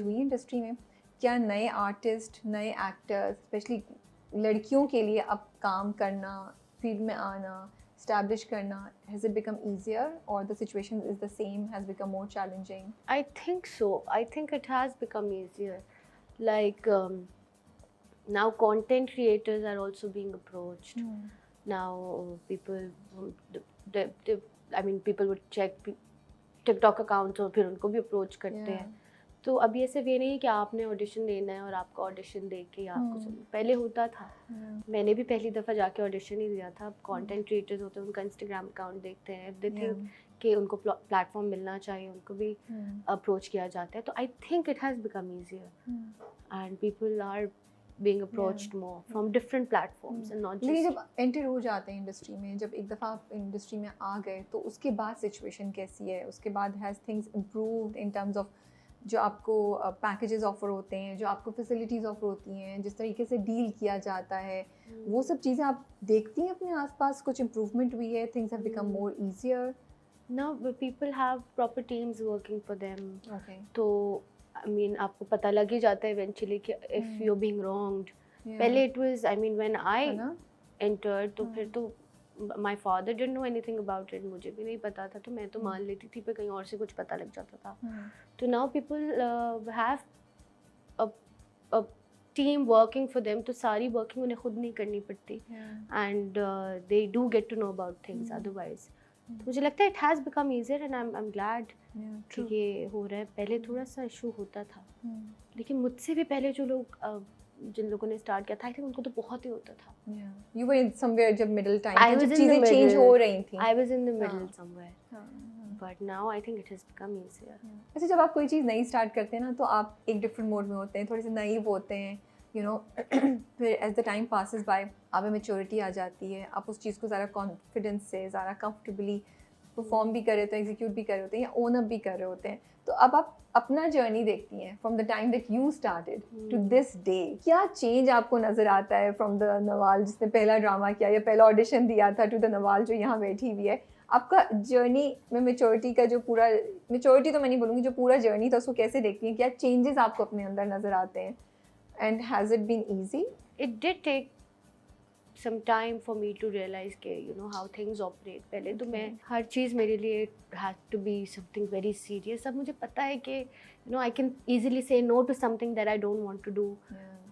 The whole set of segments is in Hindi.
हुई इंडस्ट्री में, क्या नए आर्टिस्ट, नए एक्टर्स, स्पेशली लड़कियों के लिए अब काम करना, फील्ड में आना, स्टैब्लिश करना, हैज़ इट बिकम ईजियर और the situation is the same, has become more challenging? I think so. I think it has become easier. Like now, content creators are also being approached. Now, people, they, I mean, people would check TikTok accounts और फिर उनको भी approach करते हैं. तो अब ये सिर्फ ये नहीं कि आपने ऑडिशन देना है और आपका ऑडिशन देख के आपको पहले होता था. मैंने भी पहली दफ़ा जाके ऑडिशन ही दिया था. अब कंटेंट क्रिएटर्स होते हैं, उनका इंस्टाग्राम अकाउंट देखते हैं, दे थिंक कि उनको प्लेटफॉर्म मिलना चाहिए, उनको भी अप्रोच किया जाता है. तो I think it has become easier and people are being approached more from different platforms and not लेकिन just. जब एंटर हो जाते हैं इंडस्ट्री में, जब एक दफ़ा आप इंडस्ट्री में आ गए, तो उसके बाद सिचुएशन कैसी है? उसके बाद has things improved in terms of जो आपको पैकेजेस ऑफर होते हैं, जो आपको फैसिलिटीज़ ऑफर होती हैं, जिस तरीके से डील किया जाता है, वो सब चीज़ें आप देखती हैं अपने आसपास? कुछ इम्प्रूवमेंट हुई है? Things have become more easier? Now people have proper teams working for them. Okay. तो I mean आपको पता लग ही जाता है eventually कि if you're being wronged. पहले it was, I mean when I entered तो फिर तो my father didn't know anything about it. मुझे भी नहीं पता था, तो मैं तो मान लेती थी, पर कहीं और से कुछ पता लग जाता था. तो now people have a team working for them, तो सारी working उन्हें खुद नहीं करनी पड़ती. And they do get to know about things otherwise. तो मुझे लगता है it has become easier and I am glad कि ये हो रहा है. पहले थोड़ा सा इशू होता था, लेकिन मुझसे भी पहले जो लोग जिन लोगों ने स्टार्ट किया था, आई थिंक उनको तो बहुत ही होता था. You were somewhere जब मिडिल टाइम था, जब चीज़ें चेंज हो रही थी. I was in the middle somewhere, but now I think it has become easier. ऐसे जब आप कोई चीज़ नई स्टार्ट करते हैं ना, तो आप एक डिफरेंट मोड में होते हैं, थोड़े से नाइव होते हैं, यू नो. फिर as the time passes by आप में मैच्योरिटी आ जाती है, आप उस चीज़ को ज़्यादा कॉन्फिडेंस से, ज़्यादा कंफर्टेबली परफॉर्म भी कर रहे होते हैं, एग्जीक्यूट भी कर रहे होते हैं, या ओन अप भी कर रहे होते हैं. तो अब आप अपना जर्नी देखती हैं from the time that you started to this day. क्या चेंज आपको नज़र आता है फ्रॉम द नवाल जिसने पहला ड्रामा किया या पहला ऑडिशन दिया था, टू द नवाल जो यहाँ बैठी हुई है? आपका जर्नी में मैच्योरिटी का जो पूरा, मैच्योरिटी तो मैं नहीं बोलूँगी, जो पूरा जर्नी था उसको कैसे देखती हैं? क्या चेंजेस आपको अपने अंदर नज़र आते हैं? And has it been easy? It did take some time for me to realize कि you know how things operate. पहले तो मैं हर चीज़ मेरे लिए had to be something very serious. अब मुझे पता है कि you know I can easily say no to something that I don't want to do.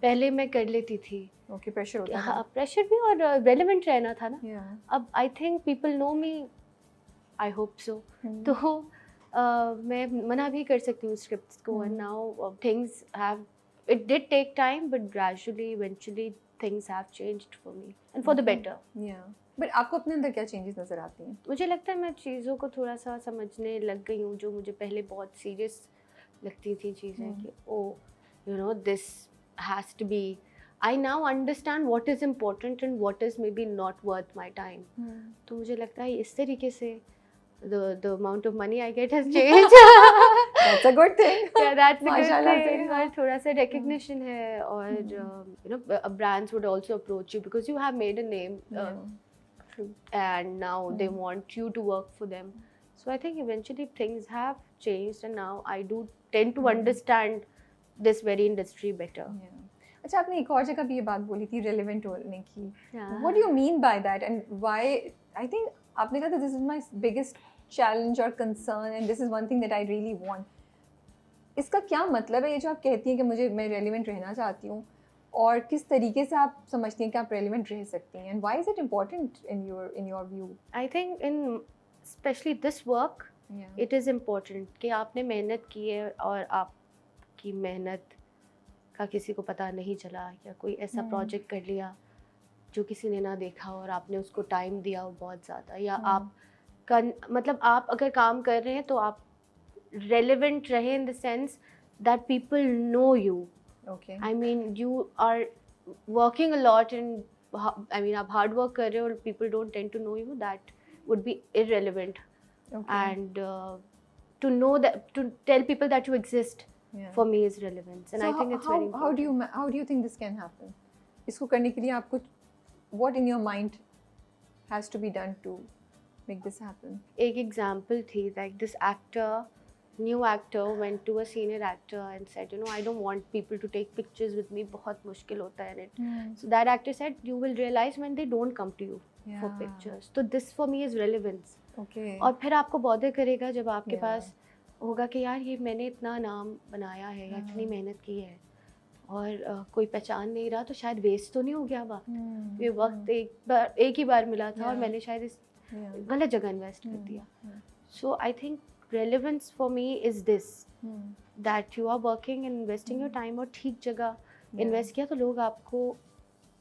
पहले मैं कर लेती थी. Okay, pressure होता था. हाँ, pressure भी, और relevant रहना था ना. अब I think people know me. I hope so. तो मैं मना भी कर सकती हूँ scripts को. And now things have, it did take time, but gradually, eventually things have changed for me and for the better. Yeah. But आपको अपने अंदर क्या चेंजेस नज़र आती हैं? मुझे लगता है मैं चीज़ों को थोड़ा सा समझने लग गई हूँ, जो मुझे पहले बहुत सीरियस लगती थी चीज़ें कि oh you know this has to be. I now understand what is important and what is maybe not worth my time. तो मुझे लगता है इस तरीके से the amount of money I get has changed. That's a good thing. Yeah, that's a good माशाल्लाह से. thing. और थोड़ा सा recognition है, और you know brands would also approach you because you have made a name, and now they want you to work for them. So I think eventually things have changed, and now I do tend to understand this very industry better. अच्छा, आपने एक और जगह भी ये बात बोली थी relevant होने की. What do you mean by that and why? I think आपने कहा था this is my biggest challenge or concern and this is one thing that I really want. इसका क्या मतलब है ये जो आप कहती हैं कि मैं relevant रहना चाहती हूँ, और किस तरीके से आप समझती हैं कि आप relevant रह सकती हैं, and why is it important in your view? I think in especially this work, it is important कि आपने मेहनत की है और आपकी मेहनत का किसी को पता नहीं चला, या कोई ऐसा प्रोजेक्ट कर लिया जो किसी ने ना देखा और आपने उसको टाइम दिया हो बहुत ज़्यादा, या आप मतलब आप अगर काम कर रहे हैं तो आप relevant रहे in the sense that people know you. Okay. I mean you are working a lot and I mean आप hard work कर रहे हो और people don't tend to know you, that would be irrelevant. Okay. And to know that, to tell people that you exist, for me is relevance, and so I think it's very important. How do you think this can happen? इसको करने के लिए आपको what in your mind has to be done to make this happen? एक example थी, like this actor new actor went to a senior actor and said, you know, I don't want people to take pictures with me, बहुत मुश्किल होता है it. So that actor said, you will realize when they don't come to you for pictures. So this for me is relevance. Okay. और फिर आपको बॉदर करेगा जब आपके पास होगा कि यार ये मैंने इतना नाम बनाया है या इतनी मेहनत की है और कोई पहचान नहीं रहा, तो शायद वेस्ट तो नहीं हो गया वक्त. ये वक्त एक ही बार मिला था और मैंने शायद इस गलत जगह इन्वेस्ट कर दिया. So I think relevance for me is this, that you are working and investing your time और ठीक जगह इन्वेस्ट किया तो लोग आपको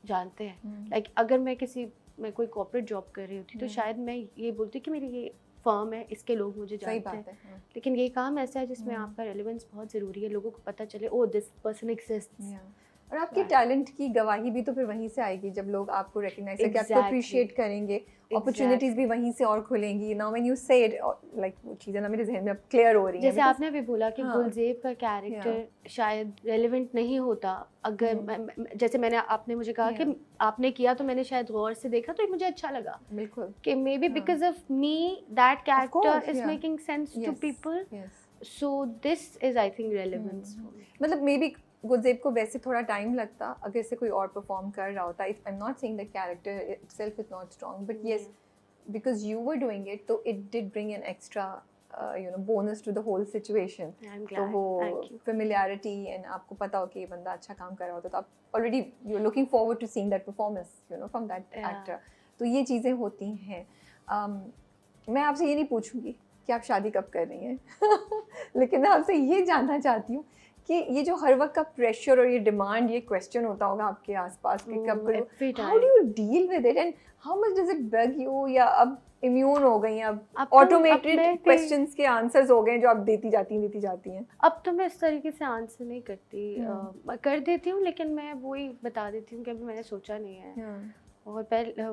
जानते हैं. लाइक अगर मैं कोई कॉर्पोरेट जॉब कर रही होती तो शायद मैं ये बोलती कि मेरी ये फर्म है, इसके लोग मुझे जानते हैं. लेकिन ये काम ऐसा है जिसमें आपका रेलेवेंस बहुत ज़रूरी है, लोगों को पता चले ओ दिस पर्सन एग्जिस्ट्स. और आपके टैलेंट की गवाही भी तो फिर वहीं से आएगी जब लोग आपको रिकग्नाइज करके आपको अप्रिशिएट करेंगे. अपॉर्चुनिटीज भी वहीं से और खुलेंगी. नाउ व्हेन यू से इट लाइक वो चीज़ें ना मेरे जहन में क्लियर हो रही हैं. जैसे आपने भी बोला कि गुलजेब का कैरेक्टर शायद रेलेवेंट नहीं होता अगर जैसे आपने मुझे कहा कि आपने किया तो मैंने शायद गौर से देखा तो मुझे अच्छा लगा. बिल्कुल कि maybe because of me that character is making sense to people. So this is I think relevance. मतलब मे बी गुलजेब को वैसे थोड़ा टाइम लगता अगर से कोई और परफॉर्म कर रहा होता. I am not saying the character itself is not strong but yes because you were doing it तो it did bring an extra bonus to the whole situation. तो वो फेमिलियरिटी एंड आपको पता हो कि ये बंदा अच्छा काम कर रहा होता तो आप already you are looking forward to seeing that performance from that actor. तो ये चीज़ें होती हैं. मैं आपसे ये नहीं पूछूंगी कि आप शादी कब कर रही हैं लेकिन मैं आपसे ये जानना चाहती हूँ कि ये जो हर वक्त का प्रेशर और ये डिमांड, ये क्वेश्चन होता होगा आपके आसपास कि कब करो, how do you deal with it and how much does it bug you? या अब इम्यून हो गई हैं, अब ऑटोमेटेड क्वेश्चंस के आंसर्स हो गए जो आप देती जाती हैं? अब तो मैं इस तरीके से आंसर नहीं करती. कर देती हूँ लेकिन मैं वही बता देती हूँ कि अभी मैंने सोचा नहीं है. और पहले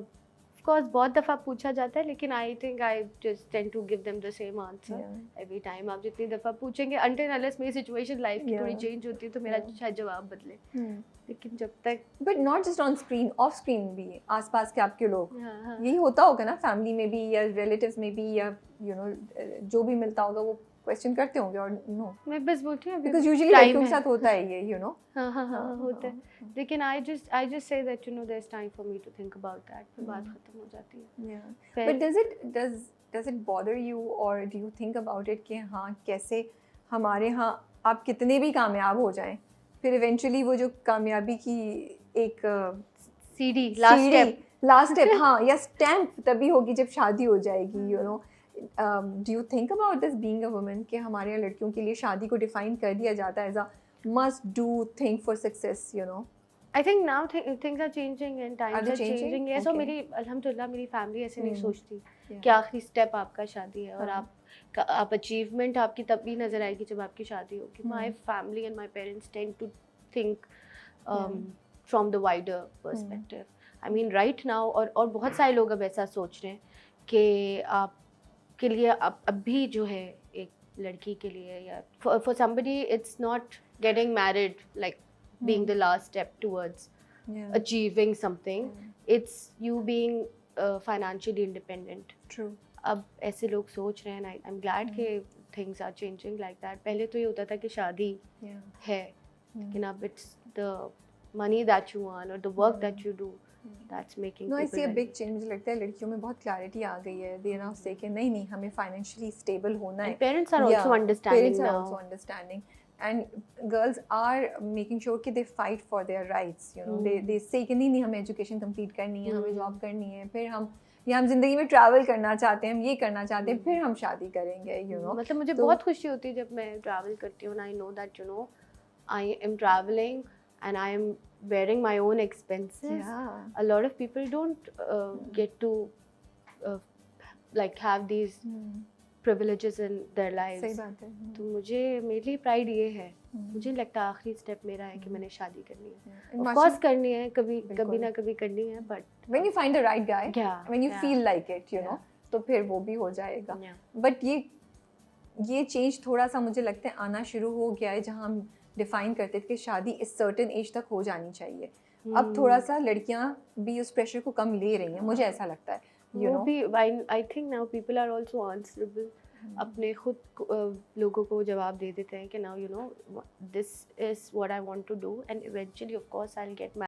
कोर्स बहुत दफ़ा पूछा जाता है लेकिन I think I just tend to give them the same answer every time. आप जितनी दफ़ा पूछेंगे अनटिल अनलेस मेरी सिचुएशन लाइफ की थोड़ी चेंज होती है तो मेरा शायद जवाब बदले. लेकिन जब तक but not just on screen, of screen भी आसपास के आपके लोग यही होता होगा ना, फैमिली में भी या रिलेटिव्स में भी या जो भी मिलता होगा वो क्वेश्चन करते होंगे. और नो मैं बस बोलती हूँ बिकॉज़ यूजुअली लड़कियों के साथ होता है ये हाँ होता है. लेकिन I just say that there is time for me to think about that. फिर बात खत्म हो जाती है. But does it bother you और do you think about it कि हाँ कैसे हमारे यहाँ आप कितने भी कामयाब हो जाएं फिर इवेंचुअली वो जो कामयाबी की एक सीढ़ी लास्ट स्टेप हाँ या स्टैम्प तभी होगी जब शादी हो जाएगी. Do you think about this being a woman कि हमारे यहाँ लड़कियों के लिए शादी को डिफाइन कर दिया जाता है as a must do thing for success, I think now things are changing and times are changing. Yes, और मेरी अल्हम्दुलिल्लाह मेरी फैमिली ऐसे नहीं सोचती कि आखिरी स्टेप आपका शादी है और आप अचीवमेंट आपकी तब भी नज़र आएगी जब आपकी शादी होगी. My family and my parents tend to think from the wider perspective. I mean right now और बहुत सारे लोग अब ऐसा सोच रहे हैं कि आप के लिए अब भी जो है एक लड़की के लिए या for somebody it's not getting married like being the last step towards achieving something. It's you being financially independent. True. अब ऐसे लोग सोच रहे हैं. I'm glad कि things are changing like that. पहले तो ये होता था कि शादी है लेकिन अब it's the money that you earn or the work that you do that's making no I see a big change. मुझे लगता है लड़कियों में बहुत क्लैरिटी आ गई है. they now say कि नहीं हमें financially stable होना है. parents are also understanding parents are also understanding and girls are making sure कि they fight for their rights. they say कि नहीं हमें education complete करनी है, हमें job करनी है, फिर हम ज़िंदगी में ट्रैवल करना चाहते हैं, हम ये करना चाहते हैं, फिर हम शादी करेंगे. मतलब मुझे बहुत खुशी होती है जब मैं ट्रैवल करती हूँ. I know that I am traveling and I am bearing my own expenses. A lot of people don't get to like have these privileges in their lives. सही बात है. तो मेरे लिए प्राइड ये है. मुझे लगता है आखिरी स्टेप मेरा है कि मैंने शादी करनी है. Of course करनी है, कभी ना कभी करनी है, but when you find the right guy, when you feel like it, तो फिर वो भी हो जाएगा. But ये चेंज थोड़ा सा मुझे लगता है आना शुरू हो गया है जहाँ हम डिफाइन करते थे कि शादी इस सर्टेन एज तक हो जानी चाहिए. अब थोड़ा सा लड़कियां भी उस प्रेशर को कम ले रही हैं, मुझे ऐसा लगता है. वो भी I think now people are also answerable. अपने खुद लोगों को जवाब दे देते हैं कि now you know this is what I want to do and eventually of course I will gate